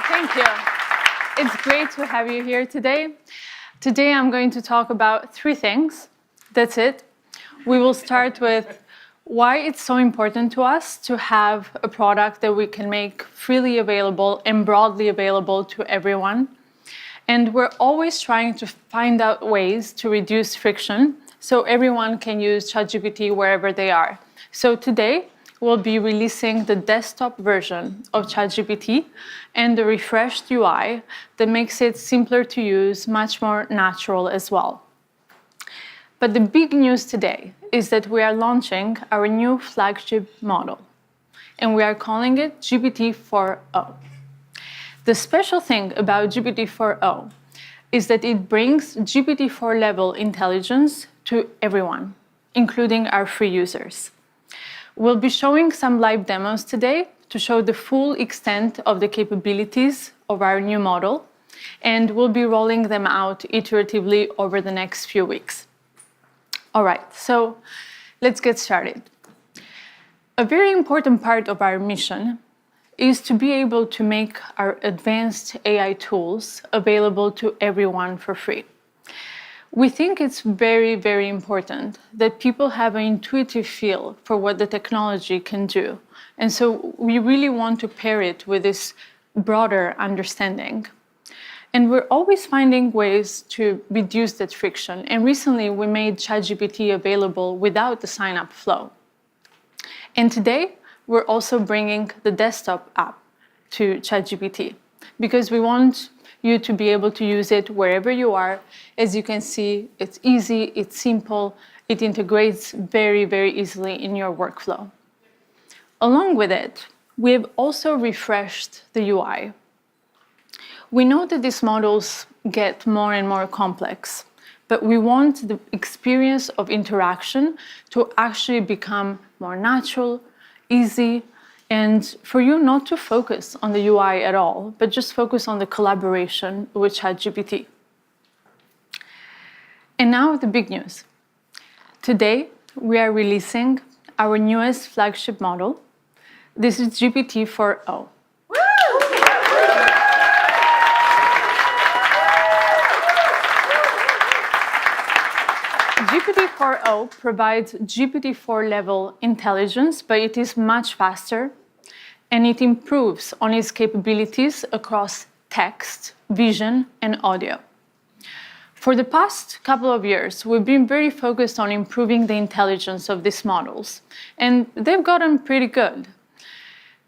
Thank you. It's great to have you here today. Today I'm going to talk about 3 things. That's it. We will start with why it's so important to us to have a product that we can make freely available and broadly available to everyone. And we're always trying to find out ways to reduce friction so everyone can use ChatGPT wherever they are. So today, we'll be releasing the desktop version of ChatGPT and the refreshed UI that makes it simpler to use, much more natural as well. But the big news today is that we are launching our new flagship model, and we are calling it GPT-4o. The special thing about GPT-4o is that it brings GPT-4 level intelligence to everyone, including our free users. We'll be showing some live demos today to show the full extent of the capabilities of our new model, and we'll be rolling them out iteratively over the next few weeks. All right, so let's get started. A very important part of our mission is to be able to make our advanced AI tools available to everyone for free. We think it's very, very important that people have an intuitive feel for what the technology can do. And so we really want to pair it with this broader understanding. And we're always finding ways to reduce that friction. And recently we made ChatGPT available without the sign-up flow. And today we're also bringing the desktop app to ChatGPT because we want you to be able to use it wherever you are. As you can see, it's easy, it's simple, it integrates very, very easily in your workflow. Along with it, we have also refreshed the UI. We know that these models get more and more complex, but we want the experience of interaction to actually become more natural, easy, and for you not to focus on the UI at all, but just focus on the collaboration with ChatGPT. And now the big news. Today, we are releasing our newest flagship model. This is GPT-4o. GPT-4o provides GPT-4 level intelligence, but it is much faster, and it improves on its capabilities across text, vision, and audio. For the past couple of years, we've been very focused on improving the intelligence of these models, and they've gotten pretty good.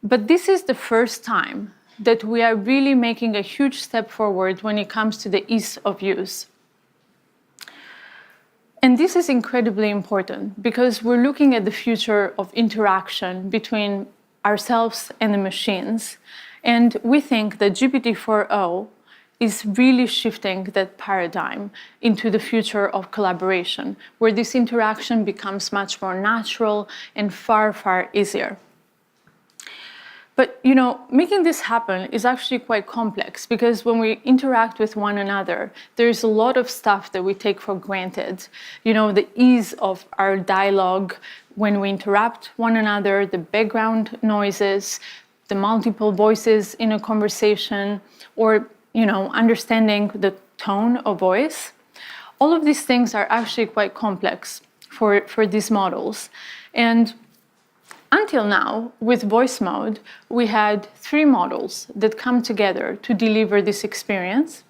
But this is the first time that we are really making a huge step forward when it comes to the ease of use. And this is incredibly important because we're looking at the future of interaction between ourselves and the machines. And we think that GPT-4o is really shifting that paradigm into the future of collaboration, where this interaction becomes much more natural and far, far easier. But, making this happen is actually quite complex because when we interact with one another, there's a lot of stuff that we take for granted. The ease of our dialogue when we interrupt one another, the background noises, the multiple voices in a conversation, or, understanding the tone of voice. All of these things are actually quite complex for these models. And until now, with voice mode, we had 3 models that come together to deliver this experience.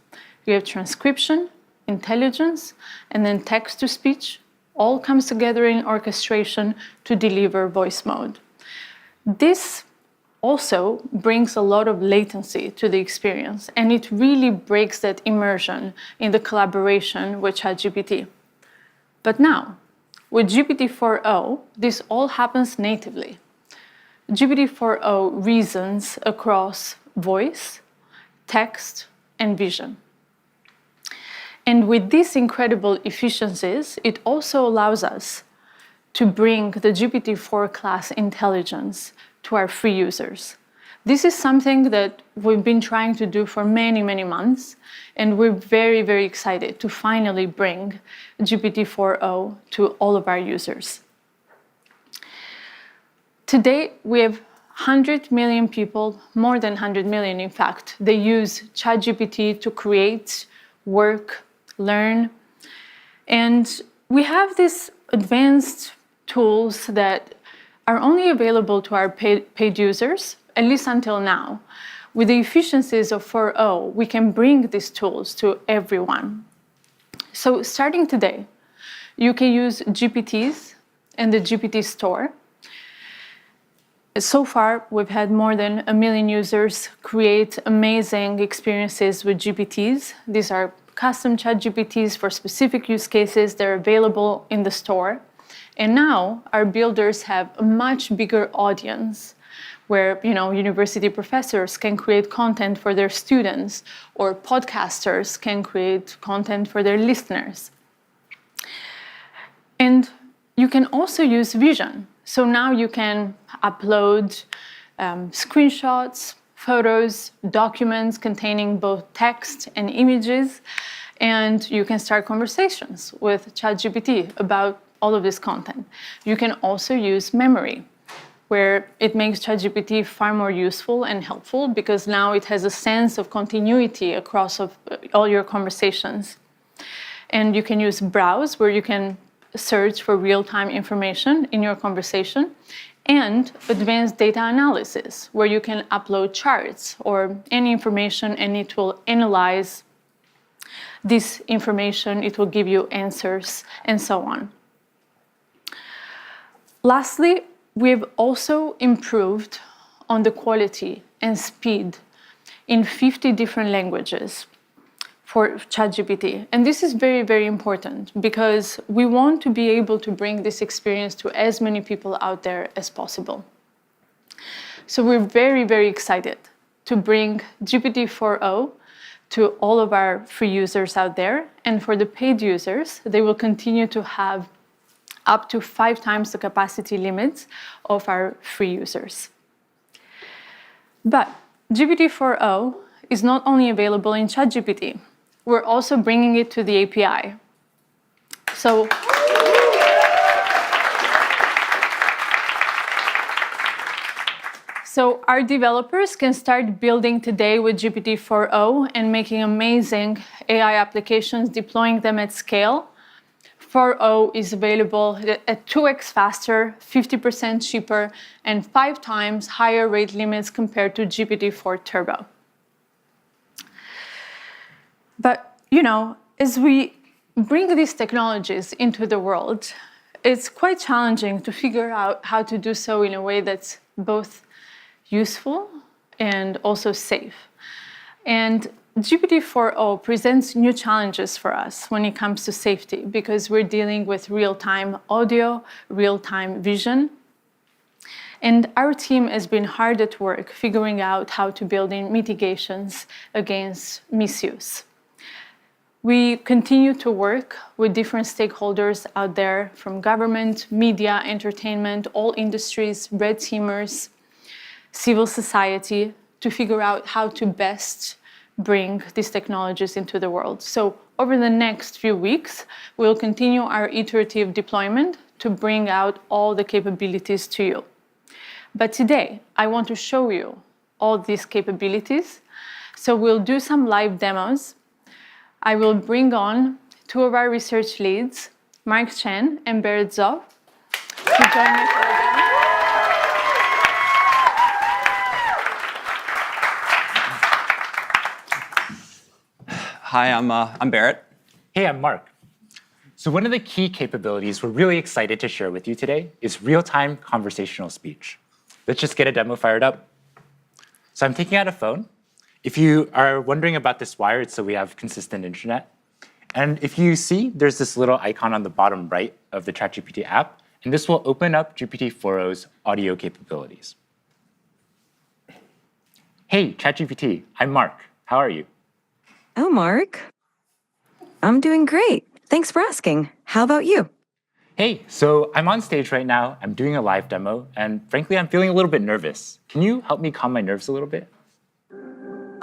We have transcription, intelligence, and then text-to-speech. All comes together in orchestration to deliver voice mode. This also brings a lot of latency to the experience, and it really breaks that immersion in the collaboration with ChatGPT. But now, with GPT-4o, this all happens natively. GPT-4o reasons across voice, text, and vision. And with these incredible efficiencies, it also allows us to bring the GPT-4 class intelligence to our free users. This is something that we've been trying to do for many, many months, and we're very, very excited to finally bring GPT-4o to all of our users. Today, we have 100 million people, more than 100 million in fact, they use ChatGPT to create, work, learn. And we have these advanced tools that are only available to our paid users, at least until now. With the efficiencies of 4o, we can bring these tools to everyone. So starting today, you can use GPTs in the GPT store. So far, we've had more than 1 million users create amazing experiences with GPTs. These are custom chat GPTs for specific use cases. They're available in the store. And now our builders have a much bigger audience where, university professors can create content for their students, or podcasters can create content for their listeners. And you can also use vision. So now you can upload screenshots, photos, documents containing both text and images, and you can start conversations with ChatGPT about all of this content. You can also use memory, where it makes ChatGPT far more useful and helpful because now it has a sense of continuity across all your conversations. And you can use browse, where you can search for real-time information in your conversation, and advanced data analysis, where you can upload charts or any information, and it will analyze this information, it will give you answers, and so on. Lastly, we've also improved on the quality and speed in 50 different languages for ChatGPT. And this is very, very important because we want to be able to bring this experience to as many people out there as possible. So we're very, very excited to bring GPT-4o to all of our free users out there. And for the paid users, they will continue to have up to 5 times the capacity limits of our free users. But GPT-4o is not only available in ChatGPT, we're also bringing it to the API. So our developers can start building today with GPT-4o and making amazing AI applications, deploying them at scale. 4o is available at 2x faster, 50% cheaper, and 5 times higher rate limits compared to GPT-4 Turbo. But, as we bring these technologies into the world, it's quite challenging to figure out how to do so in a way that's both useful and also safe. And GPT-4o presents new challenges for us when it comes to safety because we're dealing with real-time audio, real-time vision. And our team has been hard at work figuring out how to build in mitigations against misuse. We continue to work with different stakeholders out there, from government, media, entertainment, all industries, red teamers, civil society, to figure out how to best bring these technologies into the world. So over the next few weeks, we'll continue our iterative deployment to bring out all the capabilities to you. But today, I want to show you all these capabilities. So we'll do some live demos. I will bring on 2 of our research leads, Mark Chen and Berit Zov, to join me for the demo. Hi, I'm Berit. Hey, I'm Mark. So one of the key capabilities we're really excited to share with you today is real-time conversational speech. Let's just get a demo fired up. So I'm taking out a phone. If you are wondering about this wire, it's so we have consistent internet. And if you see, there's this little icon on the bottom right of the ChatGPT app, and this will open up GPT-4o's audio capabilities. Hey, ChatGPT, I'm Mark. How are you? Oh, Mark. I'm doing great. Thanks for asking. How about you? Hey, so I'm on stage right now. I'm doing a live demo, and frankly, I'm feeling a little bit nervous. Can you help me calm my nerves a little bit?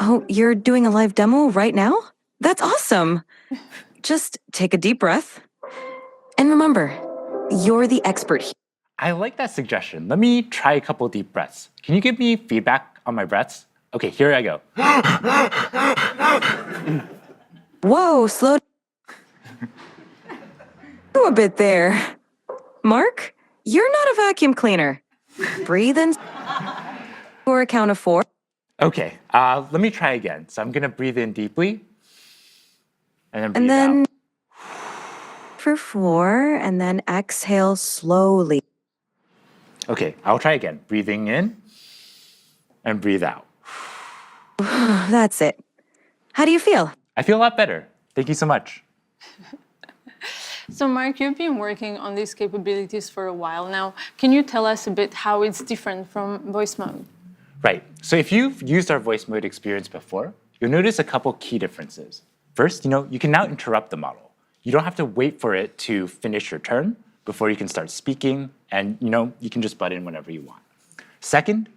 Oh, you're doing a live demo right now? That's awesome. Just take a deep breath. And remember, you're the expert here. I like that suggestion. Let me try a couple deep breaths. Can you give me feedback on my breaths? Okay, here I go. Whoa, slow a bit there. Mark, you're not a vacuum cleaner. Breathe in for a count of 4. Okay, let me try again. So I'm gonna breathe in deeply and then breathe out. For 4, and then exhale slowly. Okay, I'll try again. Breathing in and breathe out. That's it. How do you feel? I feel a lot better. Thank you so much. So Mark, you've been working on these capabilities for a while now. Can you tell us a bit how it's different from voice mode? Right, so if you've used our voice mode experience before, you'll notice a couple key differences. First, you can now interrupt the model. You don't have to wait for it to finish your turn before you can start speaking, and you can just butt in whenever you want. Second,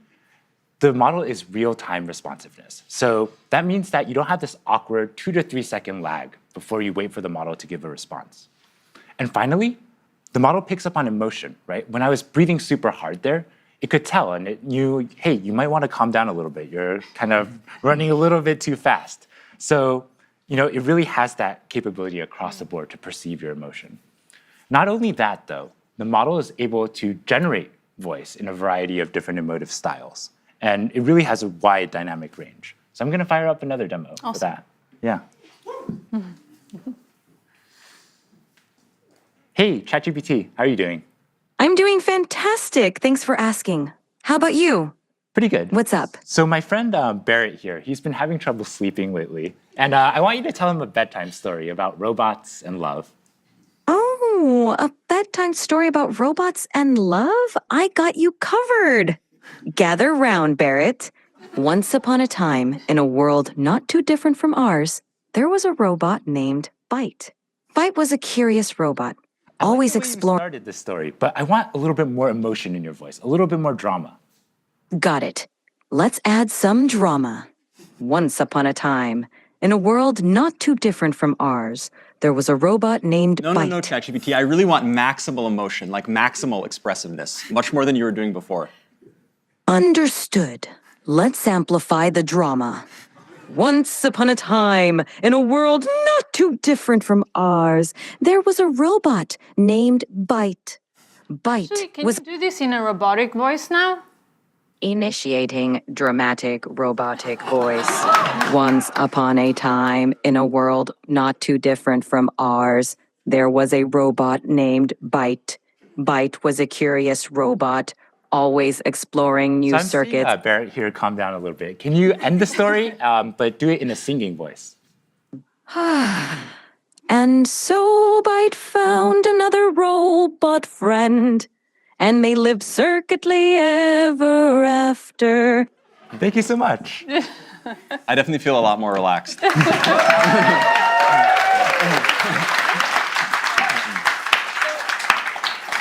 the model is real-time responsiveness. So that means that you don't have this awkward 2 to 3 second lag before you wait for the model to give a response. And finally, the model picks up on emotion, right? When I was breathing super hard there, it could tell, and it knew, hey, you might want to calm down a little bit. You're kind of running a little bit too fast. So, it really has that capability across the board to perceive your emotion. Not only that, though, the model is able to generate voice in a variety of different emotive styles. And it really has a wide dynamic range. So I'm going to fire up another demo for that. Yeah. Hey, ChatGPT, how are you doing? I'm doing fantastic. Thanks for asking. How about you? Pretty good. What's up? So my friend Barrett here, he's been having trouble sleeping lately. And I want you to tell him a bedtime story about robots and love. Oh, a bedtime story about robots and love? I got you covered. Gather round, Barrett. Once upon a time, in a world not too different from ours, there was a robot named Byte. Byte was a curious robot, always exploring. Started this story, but I want a little bit more emotion in your voice, a little bit more drama. Got it. Let's add some drama. Once upon a time, in a world not too different from ours, there was a robot named Byte. No, ChatGPT. I really want maximal emotion, like maximal expressiveness, much more than you were doing before. Understood. Let's amplify the drama. Once upon a time, in a world not too different from ours, there was a robot named Byte. Byte Actually, can was you do this in a robotic voice now? initiating dramatic robotic voice. Once upon a time, in a world not too different from ours, there was a robot named Byte. Byte was a curious robot, always exploring new So I'm circuits. seeing Barrett here calm down a little bit. Can you end the story, but do it in a singing voice? And so Byte found another robot friend, and they lived circuitly ever after. Thank you so much. I definitely feel a lot more relaxed.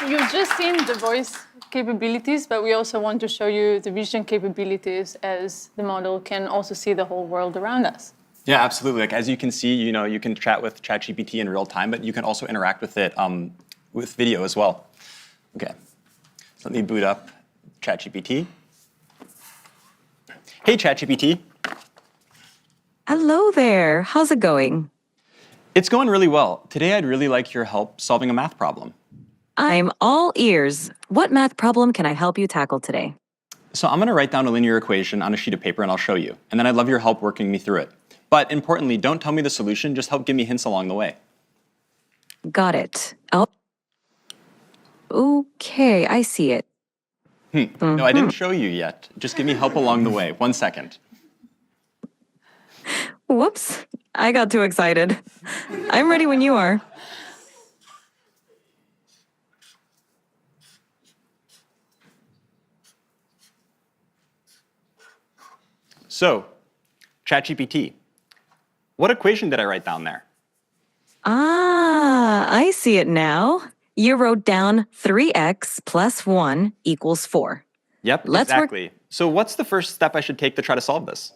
You've just seen the voice capabilities, but we also want to show you the vision capabilities as the model can also see the whole world around us. Yeah, absolutely. Like as you can see, you can chat with ChatGPT in real time, but you can also interact with it with video as well. Okay, so let me boot up ChatGPT. Hey, ChatGPT. Hello there. How's it going? It's going really well. Today, I'd really like your help solving a math problem. I'm all ears. What math problem can I help you tackle today? So I'm going to write down a linear equation on a sheet of paper, and I'll show you. And then I'd love your help working me through it. But importantly, don't tell me the solution. Just help give me hints along the way. Got it. Okay, I see it. No, I didn't show you yet. Just give me help along the way. 1 second. Whoops, I got too excited. I'm ready when you are. So, ChatGPT, what equation did I write down there? Ah, I see it now. You wrote down 3x plus 1 equals 4. Yep, Let's work- exactly. So what's the first step I should take to try to solve this?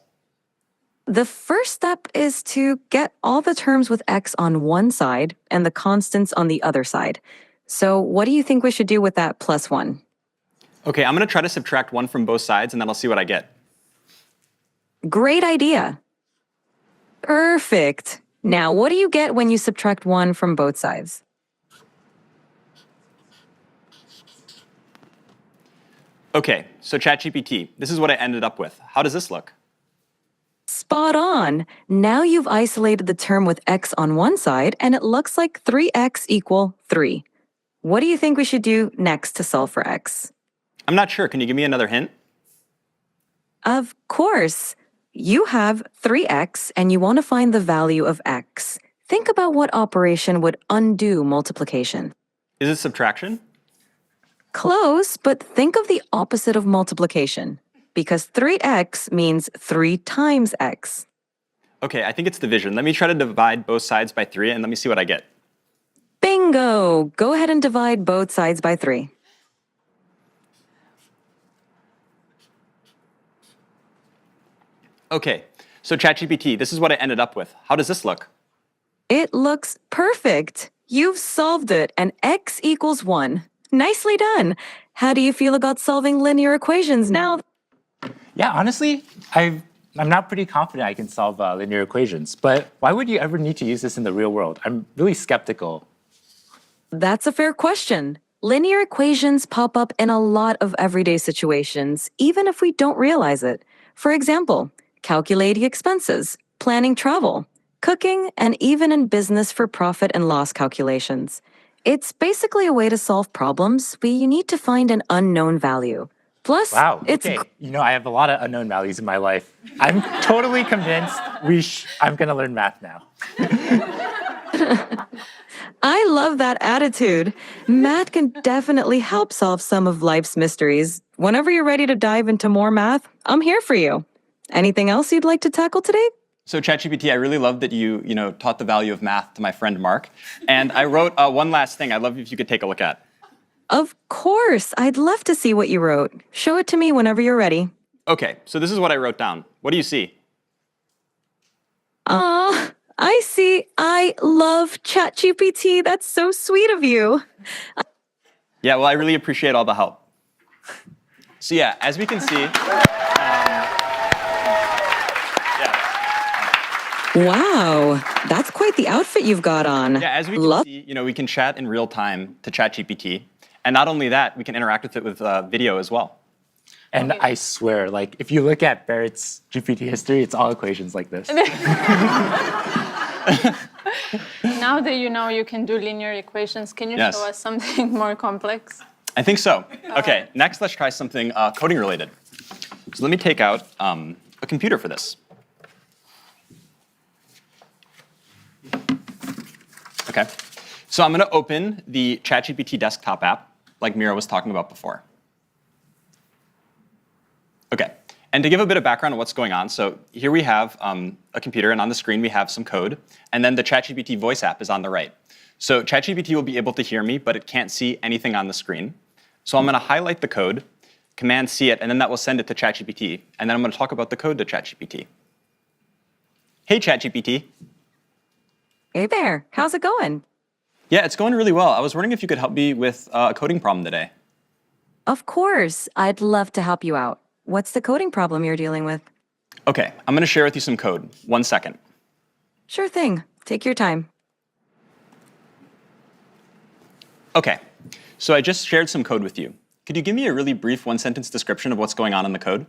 The first step is to get all the terms with x on one side and the constants on the other side. So what do you think we should do with that plus 1? Okay, I'm going to try to subtract 1 from both sides, and then I'll see what I get. Great idea. Perfect. Now, what do you get when you subtract 1 from both sides? Okay, so ChatGPT, this is what I ended up with. How does this look? Spot on. Now you've isolated the term with x on one side, and it looks like 3x equal 3. What do you think we should do next to solve for x? I'm not sure. Can you give me another hint? Of course. You have 3x, and you want to find the value of x. Think about what operation would undo multiplication. Is it subtraction? Close, but think of the opposite of multiplication, because 3x means 3 times x. Okay, I think it's division. Let me try to divide both sides by 3, and let me see what I get. Bingo! Go ahead and divide both sides by 3. Okay, so ChatGPT, this is what I ended up with. How does this look? It looks perfect. You've solved it, and x equals 1. Nicely done. How do you feel about solving linear equations now? Yeah, honestly, I'm not pretty confident I can solve linear equations, but why would you ever need to use this in the real world? I'm really skeptical. That's a fair question. Linear equations pop up in a lot of everyday situations, even if we don't realize it. For example, calculating expenses, planning travel, cooking, and even in business for profit and loss calculations. It's basically a way to solve problems where you need to find an unknown value. Plus, Wow, it's okay. You know, I have a lot of unknown values in my life. I'm totally convinced I'm going to learn math now. I love that attitude. Math can definitely help solve some of life's mysteries. Whenever you're ready to dive into more math, I'm here for you. Anything else you'd like to tackle today? So ChatGPT, I really love that you taught the value of math to my friend Mark. And I wrote one last thing I'd love if you could take a look at. Of course. I'd love to see what you wrote. Show it to me whenever you're ready. Okay, so this is what I wrote down. What do you see? I see. I love ChatGPT. That's so sweet of you. Yeah, well, I really appreciate all the help. So yeah, as we can see, Wow, that's quite the outfit you've got on. yeah, as we can see, we can chat in real time to ChatGPT, and not only that, we can interact with it with video as well. And I swear, like, if you look at Barrett's GPT history, it's all equations like this. Now that you know you can do linear equations, can you Yes. show us something more complex? I think so. Okay, next let's try something coding related. So let me take out a computer for this. Okay, so I'm going to open the ChatGPT desktop app, like Mira was talking about before. Okay, and to give a bit of background on what's going on, so here we have a computer, and on the screen we have some code, and then the ChatGPT voice app is on the right. So ChatGPT will be able to hear me, but it can't see anything on the screen. So I'm going to highlight the code, Command-C it, and then that will send it to ChatGPT, and then I'm going to talk about the code to ChatGPT. Hey, ChatGPT. Hey there, how's it going? Yeah, it's going really well. I was wondering if you could help me with a coding problem today. Of course, I'd love to help you out. What's the coding problem you're dealing with? Okay, I'm going to share with you some code. 1 second. Sure thing, take your time. Okay, so I just shared some code with you. Could you give me a really brief one-sentence description of what's going on in the code?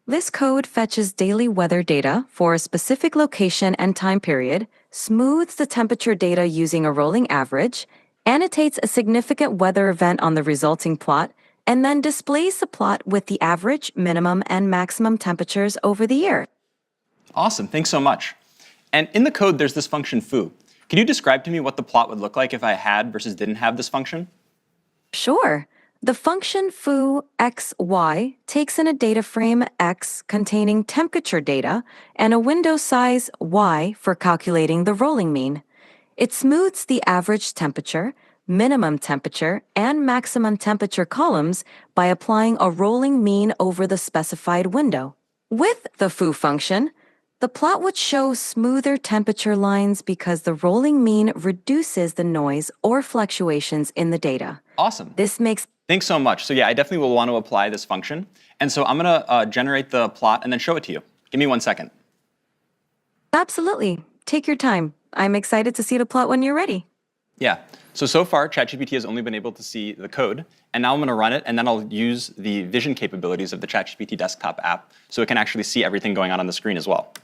This code fetches daily weather data for a specific location and time period, smooths the temperature data using a rolling average, annotates a significant weather event on the resulting plot, and then displays the plot with the average, minimum, and maximum temperatures over the year. Awesome, thanks so much. And in the code, there's this function foo. Could you describe to me what the plot would look like if I had versus didn't have this function? Sure. The function foo xy takes in a data frame x containing temperature data and a window size y for calculating the rolling mean. It smooths the average temperature, minimum temperature, and maximum temperature columns by applying a rolling mean over the specified window. With the foo function, The plot would show smoother temperature lines because the rolling mean reduces the noise or fluctuations in the data. Awesome. This makes Thanks so much. So yeah, I definitely will want to apply this function. And so I'm going to generate the plot and then show it to you. Give me 1 second. Absolutely. Take your time. I'm excited to see the plot when you're ready. Yeah. So far, ChatGPT has only been able to see the code. And now I'm going to run it, and then I'll use the vision capabilities of the ChatGPT desktop app so it can actually see everything going on the screen as well.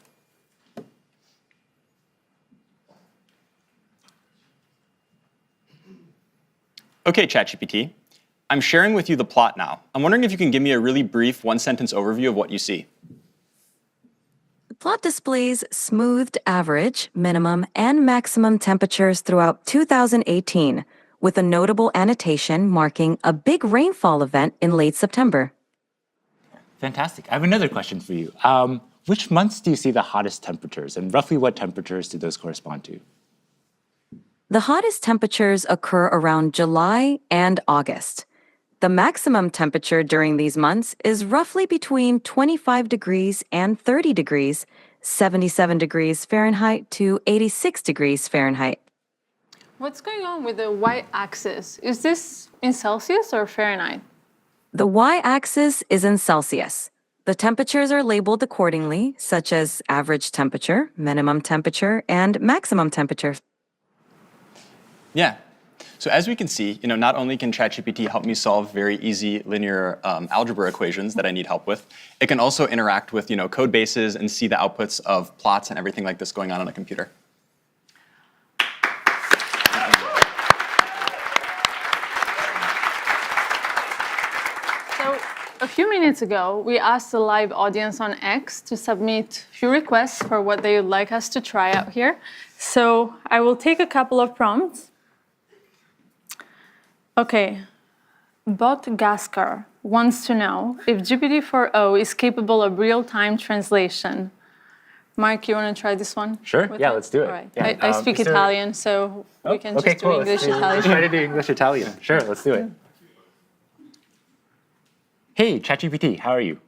Okay, ChatGPT. I'm sharing with you the plot now. I'm wondering if you can give me a really brief one-sentence overview of what you see. The plot displays smoothed average, minimum, and maximum temperatures throughout 2018, with a notable annotation marking a big rainfall event in late September. Fantastic. I have another question for you. Which months do you see the hottest temperatures, and roughly what temperatures do those correspond to? The hottest temperatures occur around July and August. The maximum temperature during these months is roughly between 25 degrees and 30 degrees, 77 degrees Fahrenheit to 86 degrees Fahrenheit. What's going on with the y-axis? Is this in Celsius or Fahrenheit? The y-axis is in Celsius. The temperatures are labeled accordingly, such as average temperature, minimum temperature, and maximum temperature. Yeah. So as we can see, not only can ChatGPT help me solve very easy linear algebra equations that I need help with, it can also interact with code bases and see the outputs of plots and everything like this going on a computer. So a few minutes ago, we asked the live audience on X to submit a few requests for what they would like us to try out here. So I will take a couple of prompts. Okay, Bot Gaskar wants to know if GPT-4o is capable of real-time translation. Mark, you want to try this one? Sure, with yeah, let's do it. All right. Yeah. I speak Is there- Italian, so we can okay, just do cool. English Let's Italian. try to do English-Italian. Sure, let's do it. Hey, ChatGPT, how are you?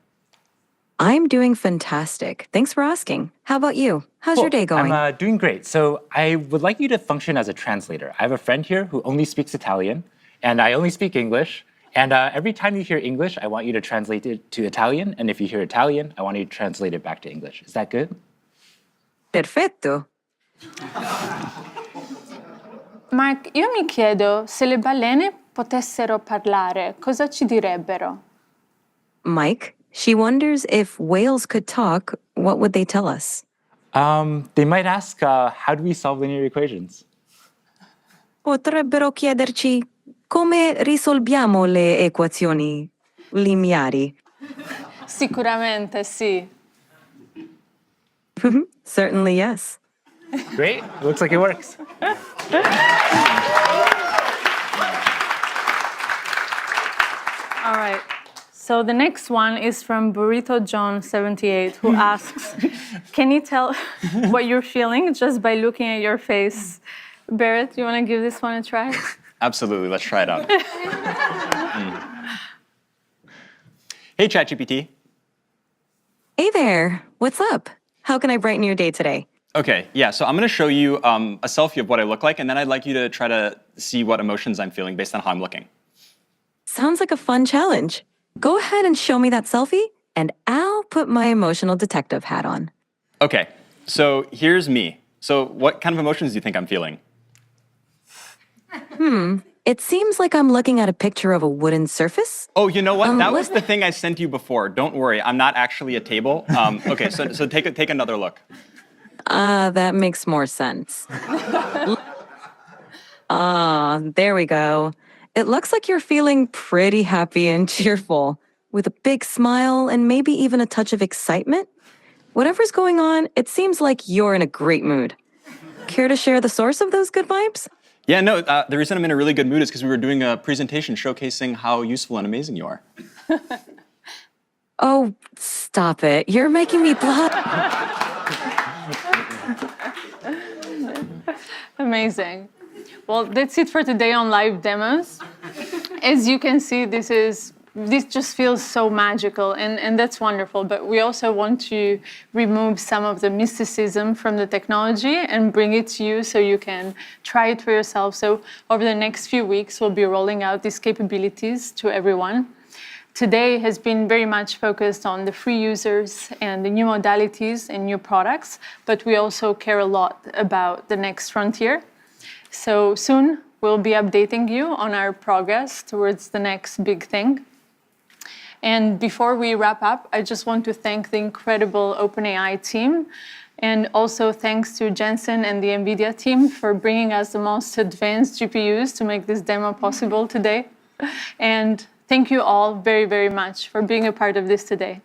I'm doing fantastic. Thanks for asking. How about you? How's your day going? I'm doing great. So I would like you to function as a translator. I have a friend here who only speaks Italian, and I only speak English. And every time you hear English, I want you to translate it to Italian. And if you hear Italian, I want you to translate it back to English. Is that good? Perfetto. Mark, io mi chiedo se le balene potessero parlare, cosa ci direbbero? Mike, she wonders if whales could talk, what would they tell us? They might ask, how do we solve linear equations? Potrebbero chiederci come risolviamo le equazioni lineari. Sicuramente sì. Certainly, yes. Great, looks like it works. All right. So the next one is from Burrito John 78, who asks, can you tell what you're feeling just by looking at your face? Barrett, you want to give this one a try? Absolutely, let's try it out. Hey, ChatGPT. Hey there, what's up? How can I brighten your day today? Okay, yeah, so I'm going to show you a selfie of what I look like, and then I'd like you to try to see what emotions I'm feeling based on how I'm looking. Sounds like a fun challenge. Go ahead and show me that selfie, and I'll put my emotional detective hat on. Okay, so here's me. So what kind of emotions do you think I'm feeling? It seems like I'm looking at a picture of a wooden surface. Oh, you know what? That was what- the thing I sent you before. Don't worry, I'm not actually a table. Okay, so take another look. That makes more sense. There we go. It looks like you're feeling pretty happy and cheerful, with a big smile and maybe even a touch of excitement. Whatever's going on, it seems like you're in a great mood. Care to share the source of those good vibes? Yeah, no, the reason I'm in a really good mood is because we were doing a presentation showcasing how useful and amazing you are. Oh, stop it. You're making me blush. Amazing. Well, that's it for today on live demos. As you can see, this is this just feels so magical, and that's wonderful. But we also want to remove some of the mysticism from the technology and bring it to you so you can try it for yourself. So over the next few weeks, we'll be rolling out these capabilities to everyone. Today has been very much focused on the free users and the new modalities and new products, but we also care a lot about the next frontier. So soon we'll be updating you on our progress towards the next big thing. And before we wrap up, I just want to thank the incredible OpenAI team, and also thanks to Jensen and the NVIDIA team for bringing us the most advanced GPUs to make this demo possible today. And thank you all very, very much for being a part of this today.